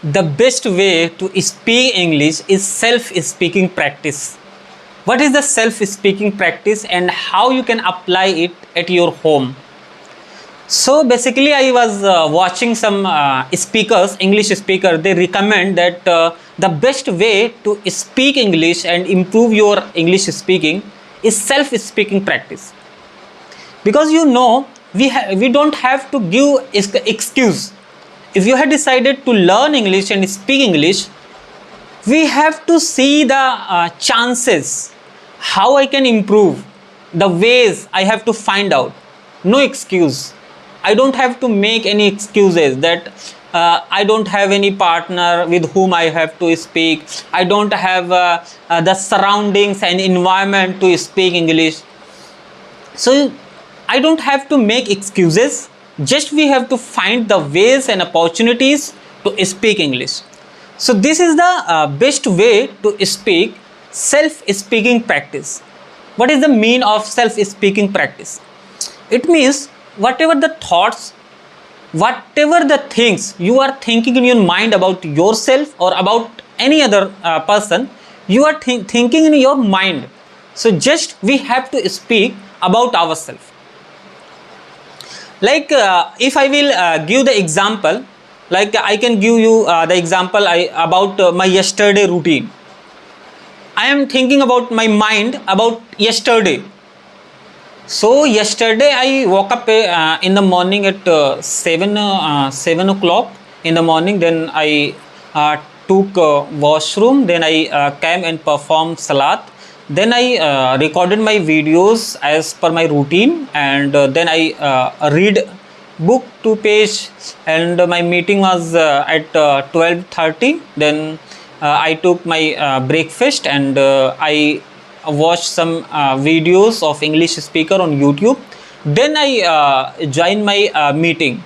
The best way to speak English is self-speaking practice. What is the self-speaking practice and how you can apply it at your home? So basically, I was watching some speakers, English speaker. They recommend that the best way to speak English and improve your English speaking is self-speaking practice. Because we don't have to give excuse. If you have decided to learn English and speak English, we have to see the chances, how I can improve, the ways I have to find out. No excuse. I don't have to make any excuses that I don't have any partner with whom I have to speak. I don't have the surroundings and environment to speak English. So I don't have to make excuses. Just we have to find the ways and opportunities to speak English. So this is the best way to speak self-speaking practice. What is the mean of self-speaking practice? It means whatever the thoughts, whatever the things you are thinking in your mind about yourself or about any other person, you are thinking in your mind. So just we have to speak about ourselves. Like if I will give the example, like I can give you the example about my yesterday routine. I am thinking about my mind about yesterday. So yesterday I woke up in the morning at 7 o'clock in the morning. Then I took washroom. Then I came and performed salat. Then I recorded my videos as per my routine, and then I read book 2 page, and my meeting was at 12:30. Then I took my breakfast, and I watched some videos of English speaker on YouTube. Then I joined my meeting.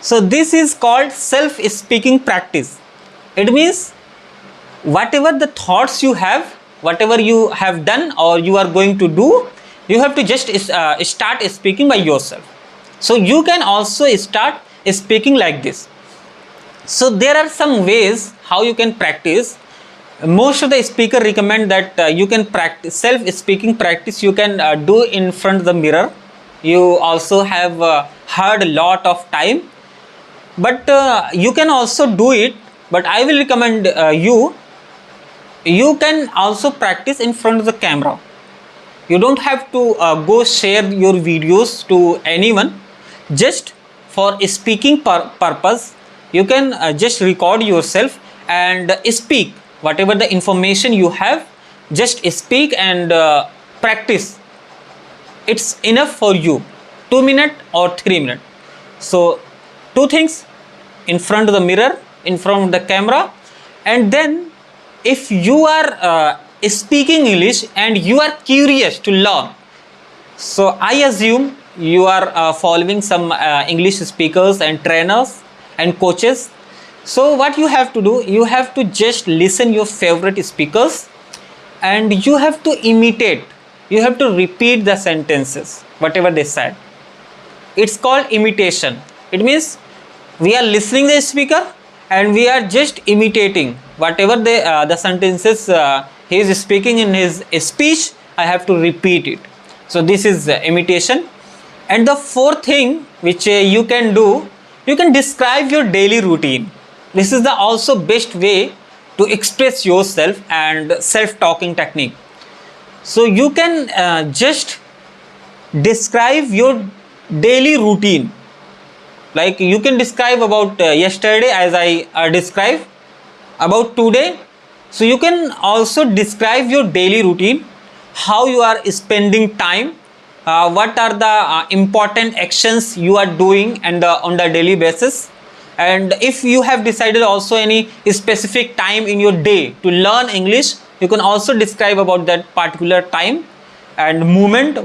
So this is called self-speaking practice. It means whatever the thoughts you have, whatever you have done or you are going to do, you have to just start speaking by yourself. So you can also start speaking like this. So there are some ways how you can practice. Most of the speaker recommend that you can practice self-speaking practice. You can do in front of the mirror. You also have heard a lot of time, but you can also do it. But I will recommend you can also practice in front of the camera. You don't have to go share your videos to anyone. Just for speaking purpose, you can just record yourself and speak whatever the information you have. Just speak and practice. It's enough for you, 2 minutes or 3 minutes. So two things: in front of the mirror, in front of the camera. And then if you are speaking English and you are curious to learn, so I assume you are following some English speakers and trainers and coaches. So what you have to do, you have to just listen your favorite speakers, and you have to imitate. You have to repeat the sentences whatever they said. It's called imitation. It means we are listening the speaker and we are just imitating whatever the sentences he is speaking in his speech. I have to repeat it. So this is imitation. And the fourth thing which you can do, you can describe your daily routine. This is the also best way to express yourself and self-talking technique. So you can just describe your daily routine. Like you can describe about yesterday as I described, about today. So you can also describe your daily routine, how you are spending time, what are the important actions you are doing and on the daily basis. And if you have decided also any specific time in your day to learn English, you can also describe about that particular time and moment,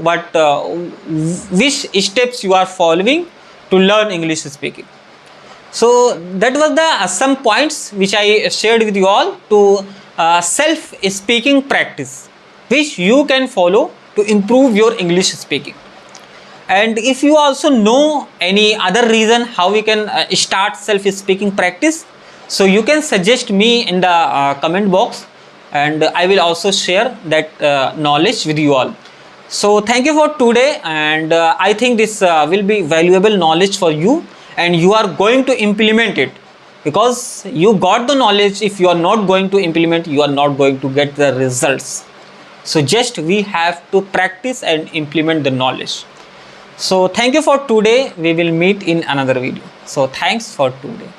which steps you are following to learn English speaking. So that was the some points which I shared with you all to self-speaking practice, which you can follow to improve your English speaking. And if you also know any other reason how we can start self-speaking practice, So you can suggest me in the comment box, and I will also share that knowledge with you all. So thank you for today, and I think this will be valuable knowledge for you, and you are going to implement it, because you got the knowledge. If you are not going to implement, you are not going to get the results. So just we have to practice and implement the knowledge. So thank you for today. We will meet in another video. So thanks for today.